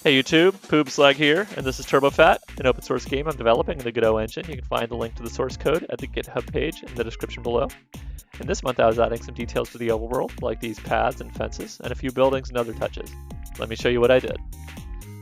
Hey YouTube, Poobslag here, and this is TurboFat, an open source game I'm developing in the Godot engine. You can find the link to the source code at the GitHub page in the description below. And this month I was adding some details to the overworld, like these paths and fences, and a few buildings and other touches. Let me show you what I did.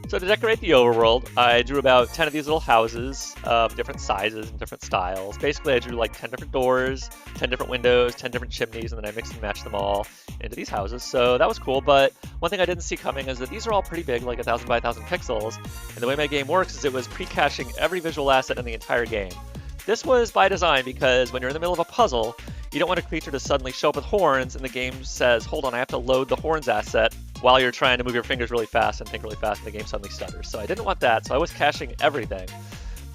So to decorate the overworld, I drew about 10 of these little houses of different sizes and different styles. Basically, I drew like 10 different doors, 10 different windows, 10 different chimneys, and then I mixed and matched them all into these houses. So that was cool, but one thing I didn't see coming is that these are all pretty big, like 1,000 by 1,000 pixels. And the way my game works is it was pre-caching every visual asset in the entire game. This was by design because when you're in the middle of a puzzle, you don't want a creature to suddenly show up with horns and the game says, hold on, I have to load the horns asset while you're trying to move your fingers really fast and think really fast and the game suddenly stutters. So I didn't want that, so I was caching everything.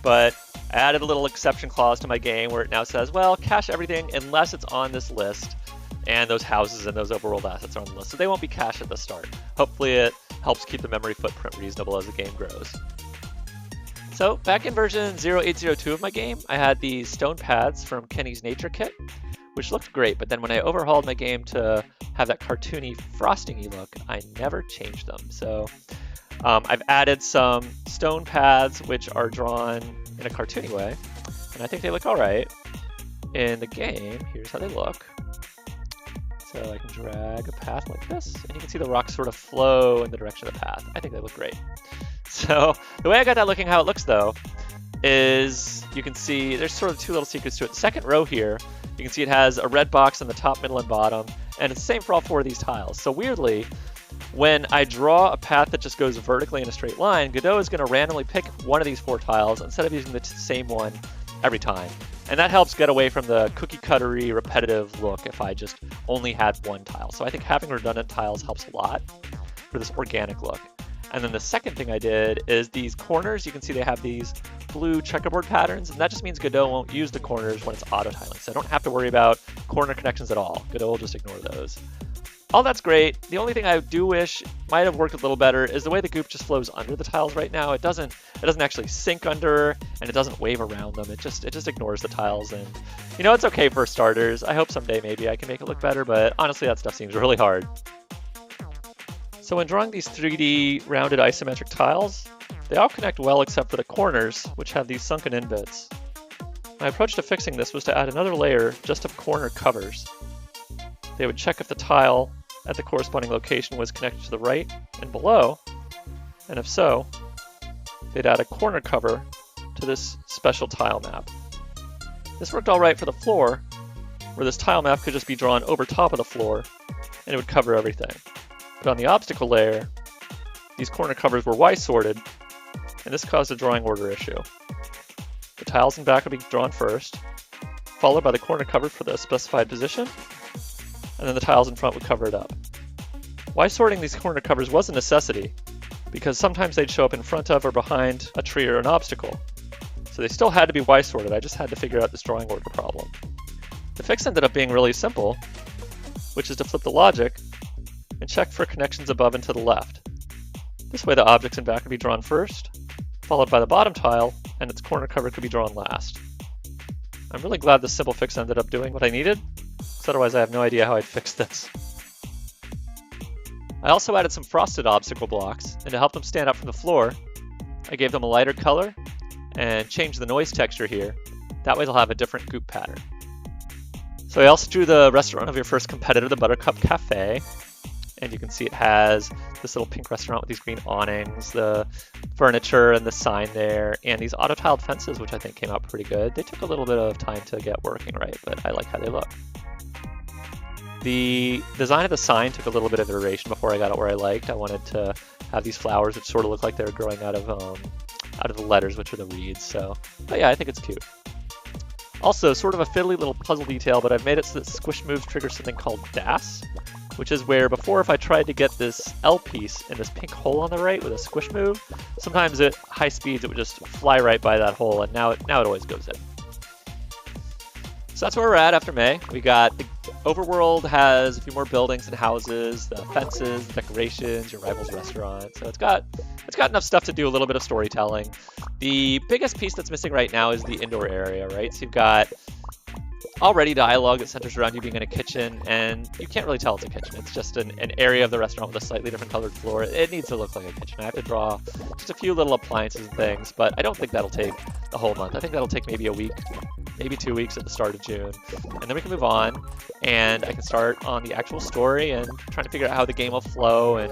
But I added a little exception clause to my game where it now says, well, cache everything unless it's on this list and those houses and those overworld assets are on the list. So they won't be cached at the start. Hopefully it helps keep the memory footprint reasonable as the game grows. So back in version 0802 of my game, I had these stone paths from Kenny's Nature Kit, which looked great, but then when I overhauled my game to have that cartoony frosting-y look, I never changed them. So I've added some stone paths which are drawn in a cartoony way, and I think they look all right. In the game, here's how they look. So I can drag a path like this, and you can see the rocks sort of flow in the direction of the path. I think they look great. So the way I got that looking how it looks though, is you can see there's sort of two little secrets to it. The second row here, you can see it has a red box in the top, middle, and bottom, and it's the same for all four of these tiles. So weirdly, when I draw a path that just goes vertically in a straight line, Godot is going to randomly pick one of these four tiles instead of using the same one every time. And that helps get away from the cookie-cuttery, repetitive look if I just only had one tile. So I think having redundant tiles helps a lot for this organic look. And then the second thing I did is these corners, you can see they have these blue checkerboard patterns, and that just means Godot won't use the corners when it's auto-tiling. So I don't have to worry about corner connections at all. Godot will just ignore those. All that's great. The only thing I do wish might have worked a little better is the way the goop just flows under the tiles right now. It doesn't actually sink under, and it doesn't wave around them. It just ignores the tiles, and you know, it's okay for starters. I hope someday maybe I can make it look better, but honestly that stuff seems really hard. So when drawing these 3D rounded isometric tiles, they all connect well except for the corners, which have these sunken in bits. My approach to fixing this was to add another layer just of corner covers. They would check if the tile at the corresponding location was connected to the right and below, and if so, they'd add a corner cover to this special tile map. This worked all right for the floor, where this tile map could just be drawn over top of the floor, and it would cover everything. But on the obstacle layer, these corner covers were Y-sorted, and this caused a drawing order issue. The tiles in back would be drawn first, followed by the corner cover for the specified position, and then the tiles in front would cover it up. Y-sorting these corner covers was a necessity, because sometimes they'd show up in front of or behind a tree or an obstacle. So they still had to be Y-sorted, I just had to figure out this drawing order problem. The fix ended up being really simple, which is to flip the logic and check for connections above and to the left. This way the objects in back would be drawn first, followed by the bottom tile, and its corner cover could be drawn last. I'm really glad this simple fix ended up doing what I needed, because otherwise I have no idea how I'd fix this. I also added some frosted obstacle blocks, and to help them stand up from the floor, I gave them a lighter color and changed the noise texture here. That way they'll have a different goop pattern. So I also drew the restaurant of your first competitor, the Buttercup Cafe. And you can see it has this little pink restaurant with these green awnings, the furniture and the sign there, and these auto-tiled fences, which I think came out pretty good. They took a little bit of time to get working right, but I like how they look. The design of the sign took a little bit of iteration before I got it where I liked. I wanted to have these flowers which sort of look like they were growing out of the letters, which are the reeds. So, but yeah, I think it's cute. Also, sort of a fiddly little puzzle detail, but I've made it so that squish moves trigger something called DAS, which is where before if I tried to get this L piece in this pink hole on the right with a squish move, sometimes at high speeds it would just fly right by that hole, and now it always goes in. So that's where we're at after May. We got the overworld has a few more buildings and houses, the fences, the decorations, your rival's restaurant. So it's got enough stuff to do a little bit of storytelling. The biggest piece that's missing right now is the indoor area, right? So you've got already dialogue that centers around you being in a kitchen, and you can't really tell it's a kitchen. It's just an area of the restaurant with a slightly different colored floor. It needs to look like a kitchen. I have to draw just a few little appliances and things, but I don't think that'll take the whole month. I think that'll take maybe a week, maybe 2 weeks at the start of June, and then we can move on, and I can start on the actual story and trying to figure out how the game will flow and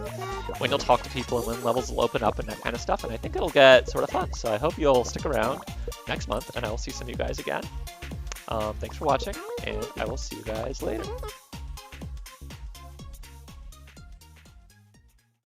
when you'll talk to people and when levels will open up and that kind of stuff, and I think it'll get sort of fun. So I hope you'll stick around next month, and I will see some of you guys again. Thanks for watching, and I will see you guys later.